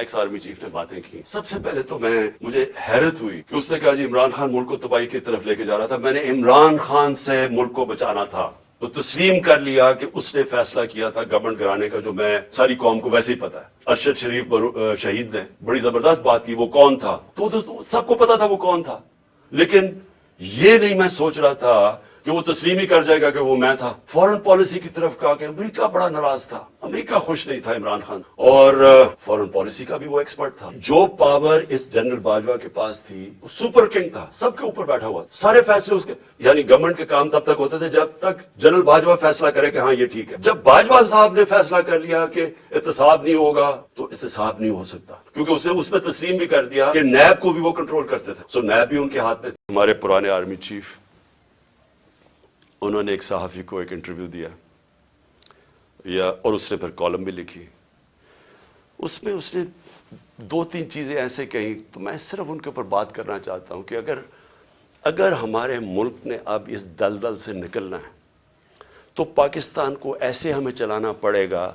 X army chief نے باتیں کی، سب سے پہلے تو مجھے حیرت ہوئی کہ اس نے کہا جی عمران خان ملک کو تباہی کی طرف لے کے جا رہا تھا، میں نے عمران خان سے ملک کو بچانا تھا تو تسلیم کر لیا کہ اس نے فیصلہ کیا تھا گورنمنٹ گرانے کا، جو میں ساری قوم کو ویسے ہی پتا ہے۔ ارشد شریف شہید نے بڑی زبردست بات کی، وہ کون تھا تو سب کو پتا تھا وہ کون تھا، لیکن یہ نہیں میں سوچ رہا تھا کہ وہ تسلیم ہی کر جائے گا کہ وہ میں تھا۔ فورن پالیسی کی طرف کہا کہ امریکہ بڑا ناراض تھا، امریکہ خوش نہیں تھا عمران خان، اور فورن پالیسی کا بھی وہ ایکسپرٹ تھا۔ جو پاور اس جنرل باجوہ کے پاس تھی، وہ سپر کنگ تھا، سب کے اوپر بیٹھا ہوا، سارے فیصلے اس کے، یعنی گورنمنٹ کے کام تب تک ہوتے تھے جب تک جنرل باجوہ فیصلہ کرے کہ ہاں یہ ٹھیک ہے۔ جب باجوہ صاحب نے فیصلہ کر لیا کہ احتساب نہیں ہوگا تو احتساب نہیں ہو سکتا، کیونکہ اس نے اس میں تسلیم بھی کر دیا کہ نیب کو بھی وہ کنٹرول کرتے تھے، سو نیب بھی ان کے ہاتھ میں۔ ہمارے پرانے آرمی چیف، انہوں نے ایک صحافی کو ایک انٹرویو دیا اور اس نے پھر کالم بھی لکھی، اس میں اس نے دو تین چیزیں ایسے کہیں، تو میں صرف ان کے اوپر بات کرنا چاہتا ہوں کہ اگر ہمارے ملک نے اب اس دلدل سے نکلنا ہے تو پاکستان کو ایسے ہمیں چلانا پڑے گا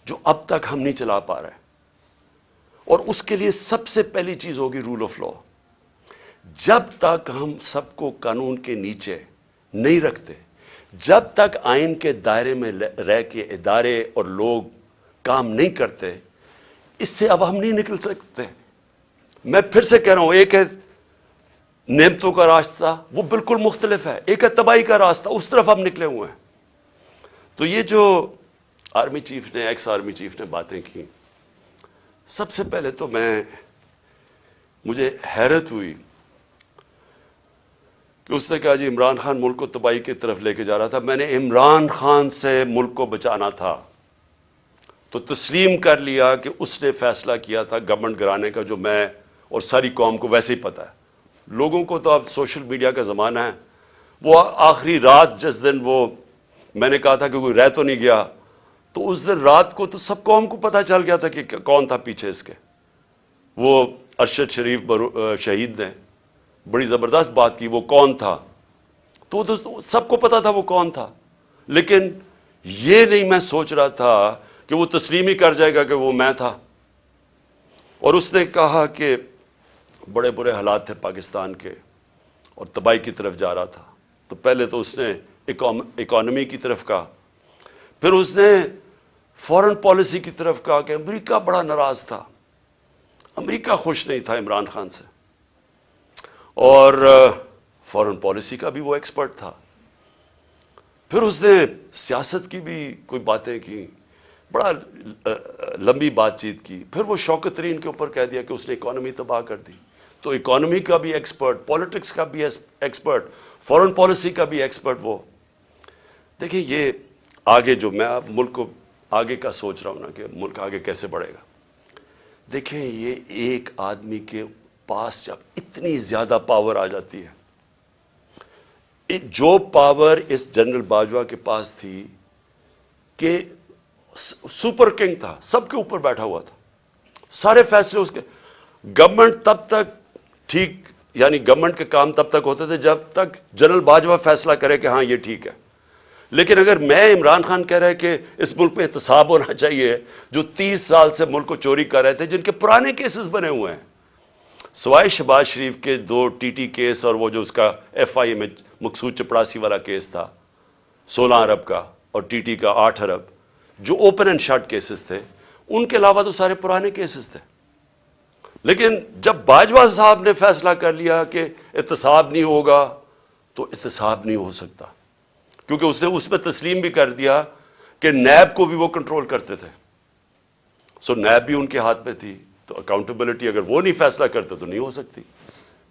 جو اب تک ہم نہیں چلا پا رہے، اور اس کے لیے سب سے پہلی چیز ہوگی رول آف لا۔ جب تک ہم سب کو قانون کے نیچے نہیں رکھتے، جب تک آئین کے دائرے میں رہ کے ادارے اور لوگ کام نہیں کرتے، اس سے اب ہم نہیں نکل سکتے۔ میں پھر سے کہہ رہا ہوں، ایک ہے نعمتوں کا راستہ، وہ بالکل مختلف ہے، ایک ہے تباہی کا راستہ، اس طرف ہم نکلے ہوئے ہیں۔ تو یہ جو آرمی چیف نے، ایکس آرمی چیف نے باتیں کی، سب سے پہلے تو مجھے حیرت ہوئی کہ اس نے کہا جی عمران خان ملک کو تباہی کی طرف لے کے جا رہا تھا، میں نے عمران خان سے ملک کو بچانا تھا تو تسلیم کر لیا کہ اس نے فیصلہ کیا تھا گورنمنٹ گرانے کا، جو میں اور ساری قوم کو ویسے ہی پتا ہے۔ لوگوں کو تو اب سوشل میڈیا کا زمانہ ہے، وہ آخری رات جس دن میں نے کہا تھا کہ کوئی رہ تو نہیں گیا، تو اس دن رات کو تو سب قوم کو پتا چل گیا تھا کہ کون تھا پیچھے اس کے۔ وہ ارشد شریف شہید نے بڑی زبردست بات کی، وہ کون تھا تو سب کو پتا تھا وہ کون تھا، لیکن یہ نہیں میں سوچ رہا تھا کہ وہ تسلیم ہی کر جائے گا کہ وہ میں تھا۔ اور اس نے کہا کہ بڑے برے حالات تھے پاکستان کے اور تباہی کی طرف جا رہا تھا، تو پہلے تو اس نے اکانومی کی طرف کہا، پھر اس نے فورن پالیسی کی طرف کہا کہ امریکہ بڑا ناراض تھا، امریکہ خوش نہیں تھا عمران خان سے، اور فورن پالیسی کا بھی وہ ایکسپرٹ تھا۔ پھر اس نے سیاست کی بھی کوئی باتیں کی، بڑا لمبی بات چیت کی، پھر وہ شوکت ترین کے اوپر کہہ دیا کہ اس نے اکانومی تباہ کر دی، تو اکانومی کا بھی ایکسپرٹ، پالیٹکس کا بھی ایکسپرٹ، فورن پالیسی کا بھی ایکسپرٹ وہ۔ دیکھیں یہ آگے جو میں اب ملک کو آگے کا سوچ رہا ہوں نا کہ ملک آگے کیسے بڑھے گا، دیکھیں یہ ایک آدمی کے پاس جب اتنی زیادہ پاور آ جاتی ہے، جو پاور اس جنرل باجوہ کے پاس تھی کہ سپر کنگ تھا، سب کے اوپر بیٹھا ہوا تھا، سارے فیصلے اس کے، گورنمنٹ تب تک ٹھیک، یعنی گورنمنٹ کے کام تب تک ہوتے تھے جب تک جنرل باجوہ فیصلہ کرے کہ ہاں یہ ٹھیک ہے، لیکن اگر میں عمران خان کہہ رہے کہ اس ملک میں احتساب ہونا چاہیے، جو 30 سال سے ملک کو چوری کر رہے تھے، جن کے پرانے کیسز بنے ہوئے ہیں، سوائے شہباز شریف کے 2 ٹی ٹی کیس اور وہ جو اس کا ایف آئی اے میں مقصود چپڑاسی والا کیس تھا 16 ارب کا، اور ٹی ٹی کا 8 ارب، جو اوپن اینڈ شٹ کیسز تھے، ان کے علاوہ تو سارے پرانے کیسز تھے۔ لیکن جب باجوہ صاحب نے فیصلہ کر لیا کہ احتساب نہیں ہوگا تو احتساب نہیں ہو سکتا، کیونکہ اس نے اس میں تسلیم بھی کر دیا کہ نیب کو بھی وہ کنٹرول کرتے تھے، سو نیب بھی ان کے ہاتھ میں تھی، تو اکاؤنٹیبلٹی اگر وہ نہیں فیصلہ کرتے تو نہیں ہو سکتی،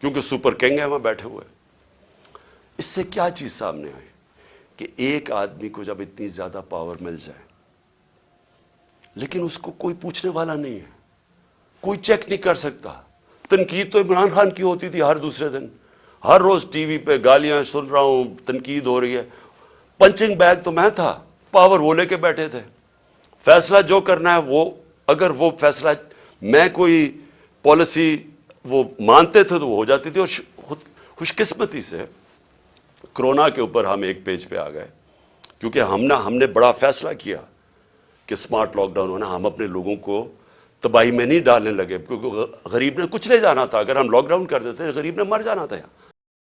کیونکہ سپر کنگ ہے وہاں بیٹھے ہوئے۔ اس سے کیا چیز سامنے آئی کہ ایک آدمی کو جب اتنی زیادہ پاور مل جائے لیکن اس کو کوئی پوچھنے والا نہیں ہے، کوئی چیک نہیں کر سکتا۔ تنقید تو عمران خان کی ہوتی تھی ہر دوسرے دن، ہر روز ٹی وی پہ گالیاں سن رہا ہوں، تنقید ہو رہی ہے، پنچنگ بیگ تو میں تھا، پاور وہ لے کے بیٹھے تھے، فیصلہ جو کرنا ہے وہ، اگر وہ فیصلہ میں کوئی پالیسی وہ مانتے تھے تو وہ ہو جاتی تھی۔ اور خوش قسمتی سے کرونا کے اوپر ہم ایک پیج پہ آ گئے، کیونکہ ہم نے بڑا فیصلہ کیا کہ سمارٹ لاک ڈاؤن ہونا، ہم اپنے لوگوں کو تباہی میں نہیں ڈالنے لگے، کیونکہ غریب نے کچھ نہیں جانا تھا. اگر ہم لاک ڈاؤن کر دیتے غریب نے مر جانا تھا.